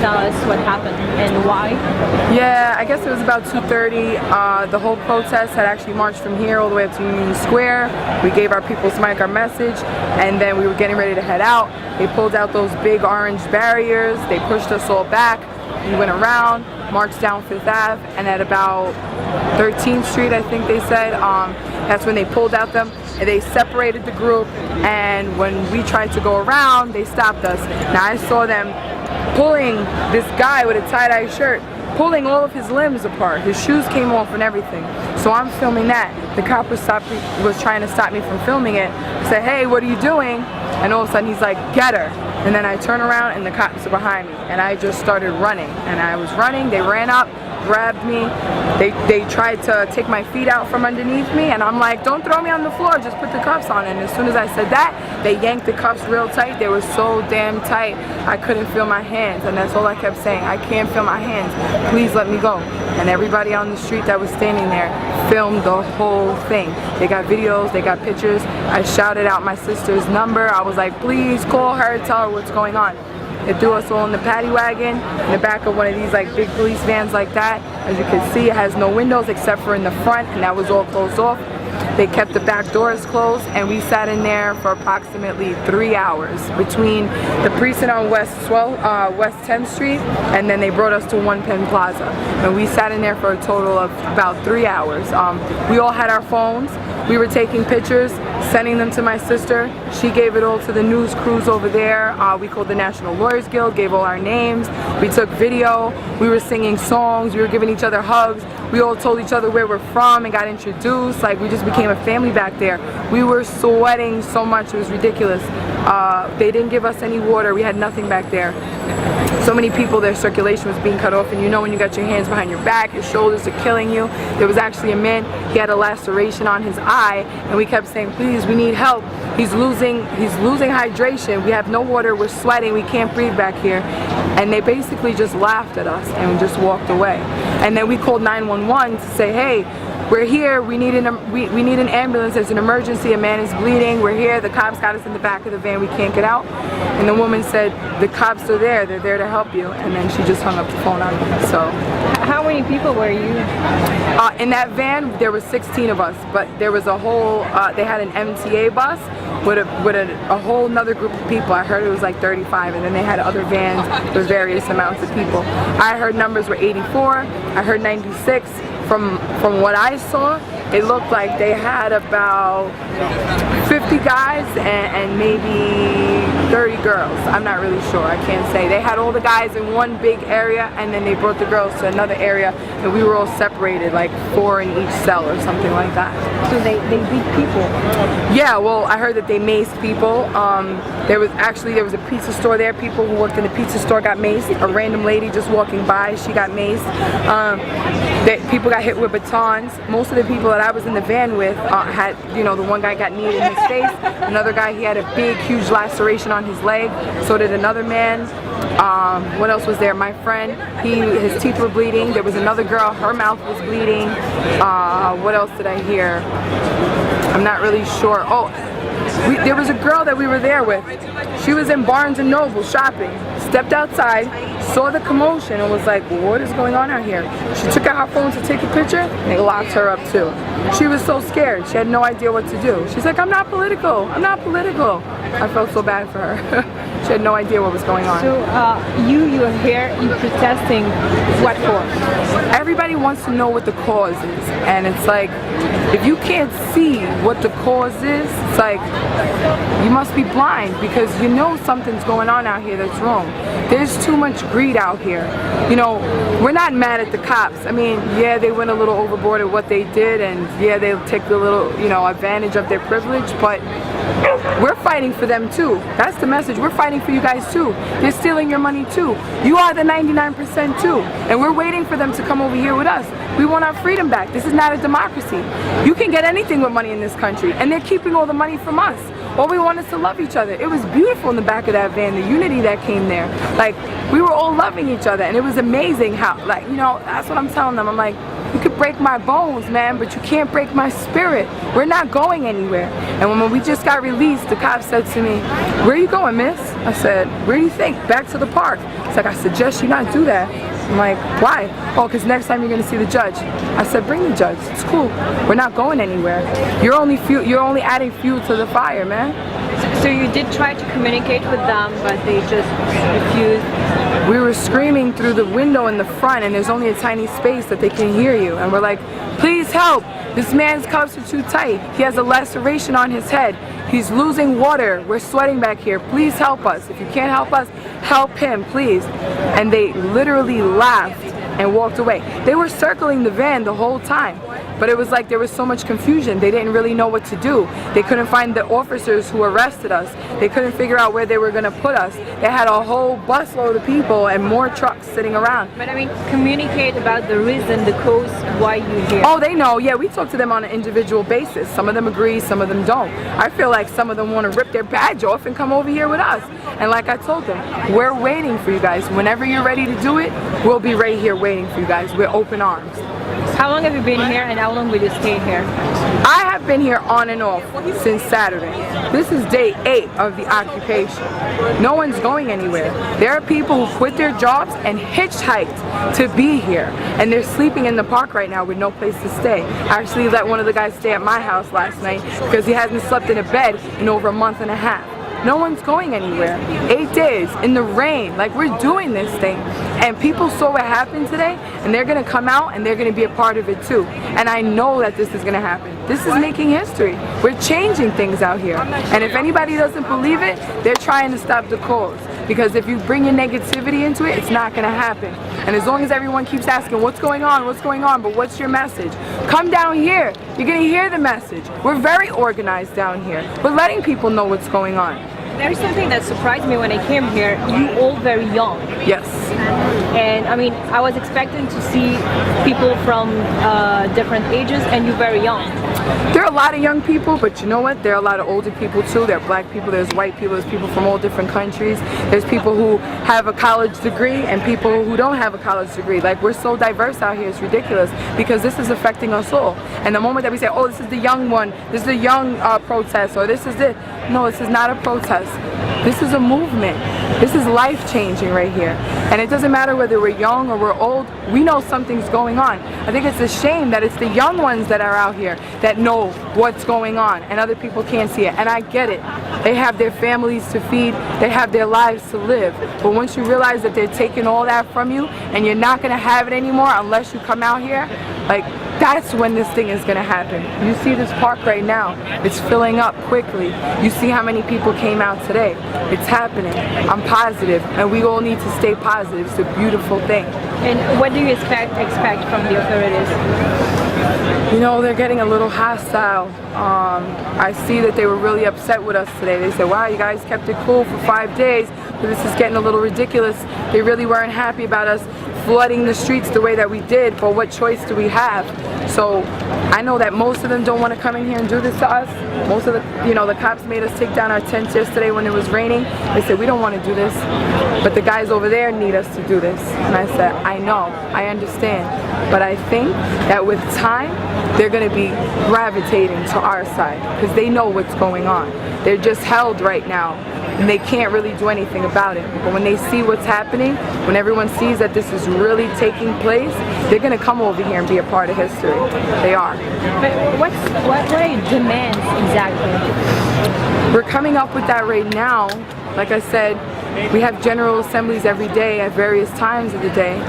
tell us what happened and why? Yeah, I guess it was about 2:30. The whole protest had actually marched from here all the way up to Union Square. We gave our People's Mic our message, and then we were getting ready to head out. They pulled out those big orange barriers. They pushed us all back. We went around, marched down 5th Ave, and at about 13th Street, I think they said, that's when they pulled out them. And they separated the group, and when we tried to go around, they stopped us. Now I saw them pulling this guy with a tie-dye shirt, pulling all of his limbs apart. His shoes came off and everything. So I'm filming that. The cop was trying to stop me from filming it. I said, hey, what are you doing? And all of a sudden he's like, get her. And then I turn around and the cops are behind me. And I just started running. And I was running, they ran up, grabbed me. They tried to take my feet out from underneath me, and I'm like, don't throw me on the floor, just put the cuffs on. And as soon as I said that, they yanked the cuffs real tight. They were so damn tight, I couldn't feel my hands, and that's all I kept saying. I can't feel my hands, please let me go. And everybody on the street that was standing there filmed the whole thing. They got videos, they got pictures. I shouted out my sister's number. I was like, please call her, tell her what's going on. They threw us all in the paddy wagon, in the back of one of these like big police vans like that. As you can see, it has no windows except for in the front, and that was all closed off. They kept the back doors closed, and we sat in there for approximately 3 hours between the precinct on West 10th Street, and then they brought us to One Penn Plaza. And we sat in there for a total of about 3 hours. We all had our phones. We were taking pictures, sending them to my sister. She gave it all to the news crews over there. We called the National Lawyers Guild, gave all our names. We took video. We were singing songs. We were giving each other hugs. We all told each other where we're from and got introduced. Like, we just became a family back there. We were sweating so much, it was ridiculous. They didn't give us any water. We had nothing back there. So many people, their circulation was being cut off, and you know when you got your hands behind your back, your shoulders are killing you. There was actually a man, he had a laceration on his eye, and we kept saying, please, we need help. He's losing hydration. We have no water, we're sweating, we can't breathe back here. And they basically just laughed at us and just walked away. And then we called 911 to say, hey, we're here, we need an ambulance, there's an emergency, a man is bleeding, we're here, the cops got us in the back of the van, we can't get out. And the woman said, the cops are there, they're there to help you. And then she just hung up the phone on me, so. How many people were you? In that van, there were 16 of us, but there was a whole, they had an MTA bus with a whole nother group of people. I heard it was like 35, and then they had other vans with various amounts of people. I heard numbers were 84, I heard 96. From what I saw, it looked like they had about 50 guys and maybe 30 girls. I'm not really sure, I can't say. They had all the guys in one big area, and then they brought the girls to another area, and we were all separated, like 4 in each cell or something like that. So they beat people? Yeah, well, I heard that they maced people. There was a pizza store there. People who worked in the pizza store got maced. A random lady just walking by, she got maced. People got hit with batons. Most of the people that I was in the van with had, you know, the one guy got kneed in his face. Another guy, he had a big, huge laceration on his leg. So did another man. What else was there? My friend, his teeth were bleeding. There was another girl, her mouth was bleeding. What else did I hear? I'm not really sure. Oh, there was a girl that we were there with. She was in Barnes & Noble shopping, stepped outside, saw the commotion, and was like, what is going on out here? She took out her phone to take a picture, and they locked her up too. She was so scared. She had no idea what to do. She's like, I'm not political. I'm not political. I felt so bad for her. She had no idea what was going on. So you were here, you're protesting what for? Everybody wants to know what the cause is, and it's like, if you can't see what the cause is, it's like, you must be blind, because you know something's going on out here that's wrong. There's too much greed out here. You know, we're not mad at the cops. I mean, yeah, they went a little overboard at what they did, and yeah, they'll take a little, you know, advantage of their privilege, but we're fighting for them too. That's the message. We're fighting for you guys too. They're stealing your money too. You are the 99% too. And we're waiting for them to come over here with us. We want our freedom back. This is not a democracy. You can get anything with money in this country, and they're keeping all the money from us. All we want is to love each other. It was beautiful in the back of that van, the unity that came there. Like, we were all loving each other, and it was amazing how, like, you know, that's what I'm telling them. I'm like, you could break my bones, man, but you can't break my spirit. We're not going anywhere. And when we just got released, the cop said to me, where are you going, miss? I said, where do you think? Back to the park. He's like, I suggest you not do that. I'm like, why? Oh, because next time you're going to see the judge. I said, bring the judge. It's cool. We're not going anywhere. You're only adding fuel to the fire, man. So you did try to communicate with them, but they just refused? We were screaming through the window in the front, and there's only a tiny space that they can hear you. And we're like, please help. This man's cuffs are too tight. He has a laceration on his head. He's losing water. We're sweating back here. Please help us. If you can't help us, help him, please. And they literally laughed and walked away. They were circling the van the whole time. But it was like there was so much confusion. They didn't really know what to do. They couldn't find the officers who arrested us. They couldn't figure out where they were going to put us. They had a whole busload of people and more trucks sitting around. But I mean, communicate about the reason, the cause, why you're here. Oh, they know. Yeah, we talk to them on an individual basis. Some of them agree, some of them don't. I feel like some of them want to rip their badge off and come over here with us. And like I told them, we're waiting for you guys. Whenever you're ready to do it, we'll be right here waiting for you guys. We're open arms. How long have you been here and how long will you stay here? I have been here on and off since Saturday. This is day 8 of the occupation. No one's going anywhere. There are people who quit their jobs and hitchhiked to be here. And they're sleeping in the park right now with no place to stay. I actually let one of the guys stay at my house last night because he hasn't slept in a bed in over a month and a half. No one's going anywhere. 8 days in the rain, like we're doing this thing. And people saw what happened today, and they're gonna come out and they're gonna be a part of it too. And I know that this is gonna happen. This is making history. We're changing things out here. And if anybody doesn't believe it, they're trying to stop the cause. Because if you bring your negativity into it, it's not gonna happen. And as long as everyone keeps asking, what's going on, but what's your message? Come down here, you're gonna hear the message. We're very organized down here. We're letting people know what's going on. There's something that surprised me when I came here. You all very young. Yes. And I mean, I was expecting to see people from different ages, and you're very young. There are a lot of young people, but you know what? There are a lot of older people too. There are black people, there's white people, there's people from all different countries. There's people who have a college degree and people who don't have a college degree. Like, we're so diverse out here, it's ridiculous, because this is affecting us all. And the moment that we say, oh, this is the young one, this is the young protest, or this is it. No, this is not a protest. This is a movement. This is life-changing right here. And it doesn't matter whether we're young or we're old, we know something's going on. I think it's a shame that it's the young ones that are out here that know what's going on and other people can't see it. And I get it. They have their families to feed, they have their lives to live. But once you realize that they're taking all that from you and you're not gonna have it anymore unless you come out here, like, that's when this thing is going to happen. You see this park right now, it's filling up quickly. You see how many people came out today. It's happening. I'm positive, and we all need to stay positive. It's a beautiful thing. And what do you expect from the authorities? You know, they're getting a little hostile. I see that they were really upset with us today. They said, wow, you guys kept it cool for 5 days, but this is getting a little ridiculous. They really weren't happy about us flooding the streets the way that we did, but what choice do we have? So I know that most of them don't want to come in here and do this to us. Most of the, you know, the cops made us take down our tents yesterday when it was raining. They said, we don't want to do this, but the guys over there need us to do this. And I said, I know, I understand, but I think that with time, they're going to be gravitating to our side because they know what's going on. They're just held right now and they can't really do anything about it. But when they see what's happening, when everyone sees that this is really taking place, they're going to come over here and be a part of history. They are. But what are your demands exactly? We're coming up with that right now. Like I said, we have general assemblies every day at various times of the day.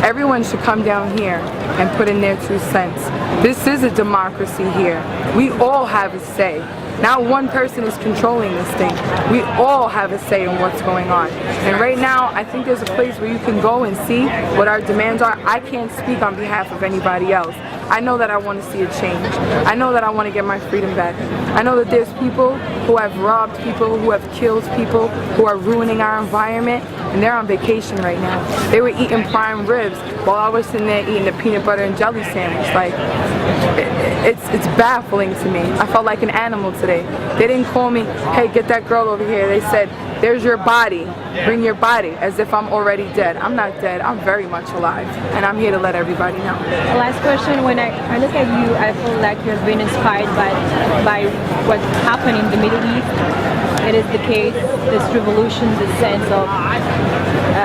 Everyone should come down here and put in their 2 cents. This is a democracy here. We all have a say. Not one person is controlling this thing. We all have a say in what's going on. And right now, I think there's a place where you can go and see what our demands are. I can't speak on behalf of anybody else. I know that I want to see a change. I know that I want to get my freedom back. I know that there's people who have robbed people, who have killed people, who are ruining our environment, and they're on vacation right now. They were eating prime ribs while I was sitting there eating a peanut butter and jelly sandwich. Like, it's baffling to me. I felt like an animal today. They didn't call me, hey, get that girl over here. They said, there's your body, bring your body, as if I'm already dead. I'm not dead, I'm very much alive, and I'm here to let everybody know. Last question, when I look at you, I feel like you've been inspired by what happened in the Middle East. It is the case, this revolution, this sense of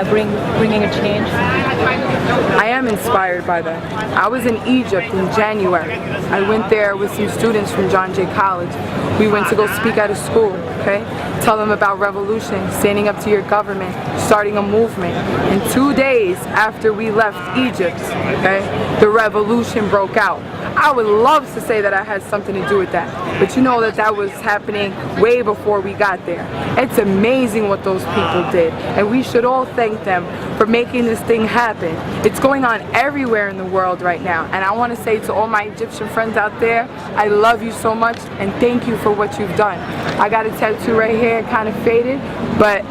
bringing a change. I am inspired by that. I was in Egypt in January. I went there with some students from John Jay College. We went to go speak at a school, okay? Tell them about revolution, standing up to your government, starting a movement. And 2 days after we left Egypt, okay, the revolution broke out. I would love to say that I had something to do with that, but you know that was happening way before we got there. It's amazing what those people did, and we should all thank them for making this thing happen. It's going on everywhere in the world right now, and I want to say to all my Egyptian friends out there, I love you so much, and thank you for what you've done. I got a tattoo right here, kind of faded, but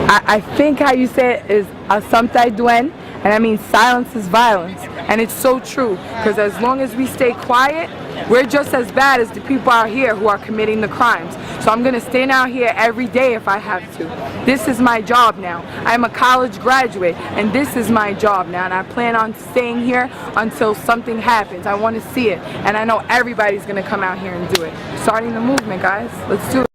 I think how you say it is asamtai duen, and I mean silence is violence. And it's so true, because as long as we stay quiet, we're just as bad as the people out here who are committing the crimes. So I'm going to stand out here every day if I have to. This is my job now. I'm a college graduate, and this is my job now, and I plan on staying here until something happens. I want to see it, and I know everybody's going to come out here and do it. Starting the movement, guys. Let's do it.